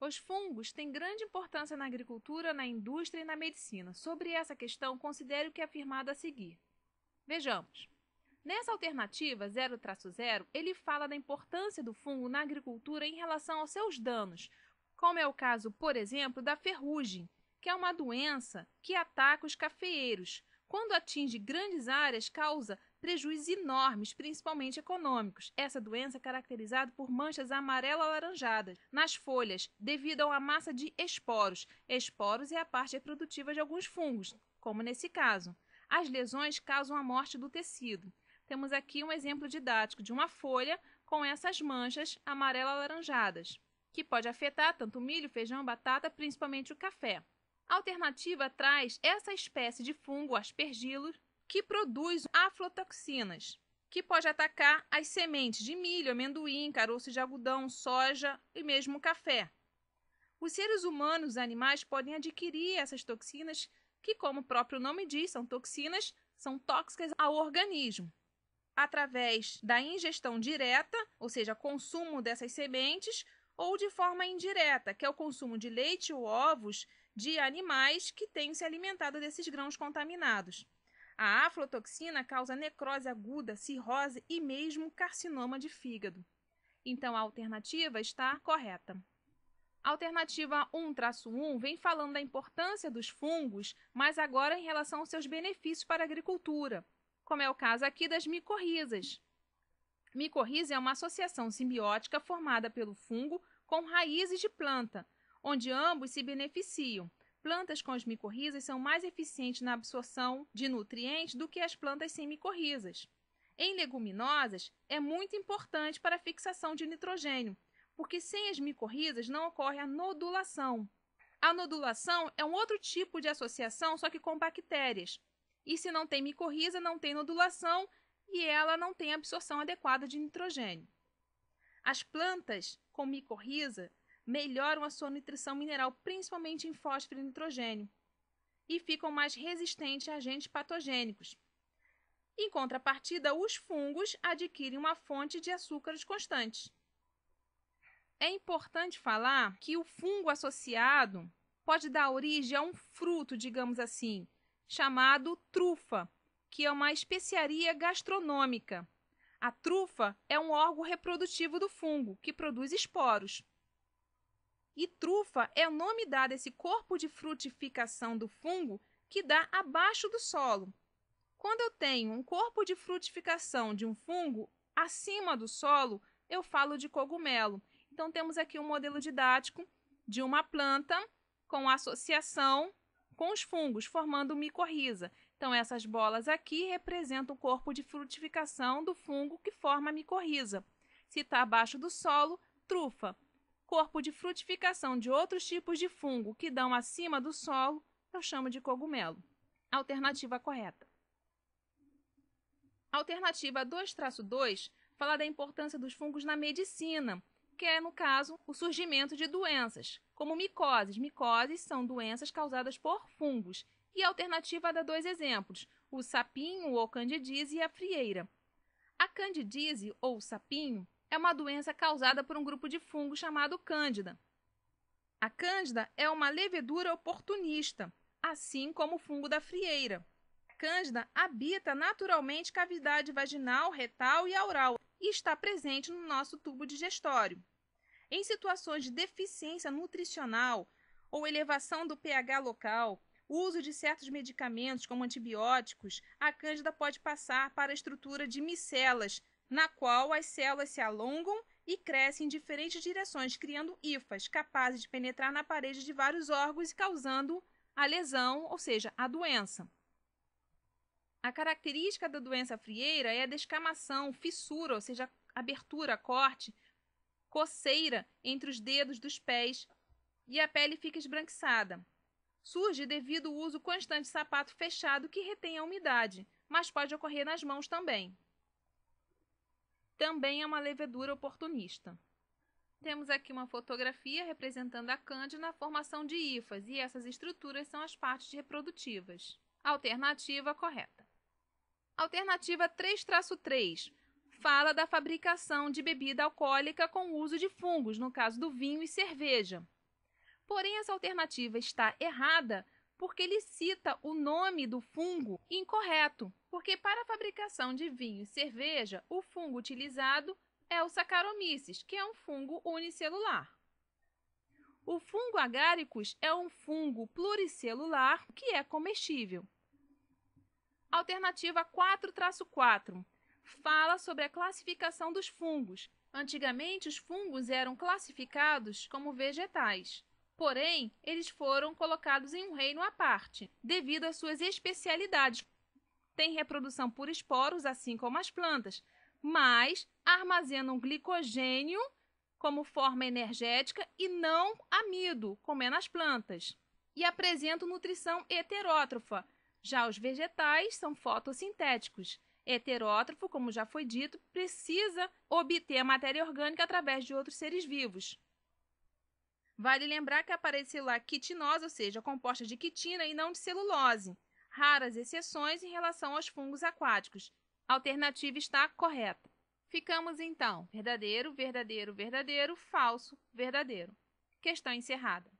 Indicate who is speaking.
Speaker 1: Os fungos têm grande importância na agricultura, na indústria e na medicina. Sobre essa questão, considere o que é afirmado a seguir. Vejamos. Nessa alternativa 0-0, ele fala da importância do fungo na agricultura em relação aos seus danos, como é o caso, por exemplo, da ferrugem, que é uma doença que ataca os cafeeiros. Quando atinge grandes áreas, causa prejuízos enormes, principalmente econômicos. Essa doença é caracterizada por manchas amarelo-alaranjadas nas folhas, devido a uma massa de esporos. Esporos é a parte reprodutiva de alguns fungos, como nesse caso. As lesões causam a morte do tecido. Temos aqui um exemplo didático de uma folha com essas manchas amarelo-alaranjadas, que pode afetar tanto o milho, feijão, batata, principalmente o café. A alternativa traz essa espécie de fungo, aspergillus, que produz aflatoxinas, que pode atacar as sementes de milho, amendoim, caroços de algodão, soja e mesmo café. Os seres humanos e os animais podem adquirir essas toxinas, que, como o próprio nome diz, são toxinas, são tóxicas ao organismo, através da ingestão direta, ou seja, consumo dessas sementes, ou de forma indireta, que é o consumo de leite ou ovos de animais que têm se alimentado desses grãos contaminados. A aflatoxina causa necrose aguda, cirrose e mesmo carcinoma de fígado. Então, a alternativa está correta. A alternativa 1-1 vem falando da importância dos fungos, mas agora em relação aos seus benefícios para a agricultura, como é o caso aqui das micorrizas. Micorriza é uma associação simbiótica formada pelo fungo com raízes de planta, onde ambos se beneficiam. Plantas com as micorrizas são mais eficientes na absorção de nutrientes do que as plantas sem micorrizas. Em leguminosas, é muito importante para a fixação de nitrogênio, porque sem as micorrizas não ocorre a nodulação. A nodulação é um outro tipo de associação, só que com bactérias. E se não tem micorriza, não tem nodulação e ela não tem absorção adequada de nitrogênio. As plantas com micorriza melhoram a sua nutrição mineral, principalmente em fósforo e nitrogênio, e ficam mais resistentes a agentes patogênicos. Em contrapartida, os fungos adquirem uma fonte de açúcares constantes. É importante falar que o fungo associado pode dar origem a um fruto, digamos assim, chamado trufa, que é uma especiaria gastronômica. A trufa é um órgão reprodutivo do fungo, que produz esporos. E trufa é o nome dado a esse corpo de frutificação do fungo que dá abaixo do solo. Quando eu tenho um corpo de frutificação de um fungo acima do solo, eu falo de cogumelo. Então, temos aqui um modelo didático de uma planta com associação com os fungos, formando micorriza. Então, essas bolas aqui representam o corpo de frutificação do fungo que forma a micorriza. Se está abaixo do solo, trufa. Corpo de frutificação de outros tipos de fungo que dão acima do solo, eu chamo de cogumelo. Alternativa correta. Alternativa 2-2 fala da importância dos fungos na medicina, que é, no caso, o surgimento de doenças, como micoses. Micoses são doenças causadas por fungos. E a alternativa dá 2 exemplos, o sapinho ou candidíase e a frieira. A candidíase ou sapinho é uma doença causada por um grupo de fungos chamado cândida. A cândida é uma levedura oportunista, assim como o fungo da frieira. A cândida habita naturalmente cavidade vaginal, retal e oral e está presente no nosso tubo digestório. Em situações de deficiência nutricional ou elevação do pH local, o uso de certos medicamentos, como antibióticos, a cândida pode passar para a estrutura de micelas, na qual as células se alongam e crescem em diferentes direções, criando hifas capazes de penetrar na parede de vários órgãos e causando a lesão, ou seja, a doença. A característica da doença frieira é a descamação, fissura, ou seja, abertura, corte, coceira entre os dedos dos pés e a pele fica esbranquiçada. Surge devido ao uso constante de sapato fechado que retém a umidade, mas pode ocorrer nas mãos também. Também é uma levedura oportunista. Temos aqui uma fotografia representando a cândida na formação de hifas, e essas estruturas são as partes reprodutivas. Alternativa correta. Alternativa 3-3 fala da fabricação de bebida alcoólica com o uso de fungos, no caso do vinho e cerveja. Porém, essa alternativa está errada porque ele cita o nome do fungo incorreto, porque para a fabricação de vinho e cerveja, o fungo utilizado é o Saccharomyces, que é um fungo unicelular. O fungo Agaricus é um fungo pluricelular que é comestível. Alternativa 4-4 fala sobre a classificação dos fungos. Antigamente, os fungos eram classificados como vegetais. Porém, eles foram colocados em um reino à parte, devido às suas especialidades. Têm reprodução por esporos, assim como as plantas, mas armazenam glicogênio como forma energética e não amido, como é nas plantas. E apresentam nutrição heterótrofa. Já os vegetais são fotossintéticos. Heterótrofo, como já foi dito, precisa obter a matéria orgânica através de outros seres vivos. Vale lembrar que a parede celular quitinosa, ou seja, composta de quitina e não de celulose. Raras exceções em relação aos fungos aquáticos. A alternativa está correta. Ficamos então verdadeiro, verdadeiro, verdadeiro, falso, verdadeiro. Questão encerrada.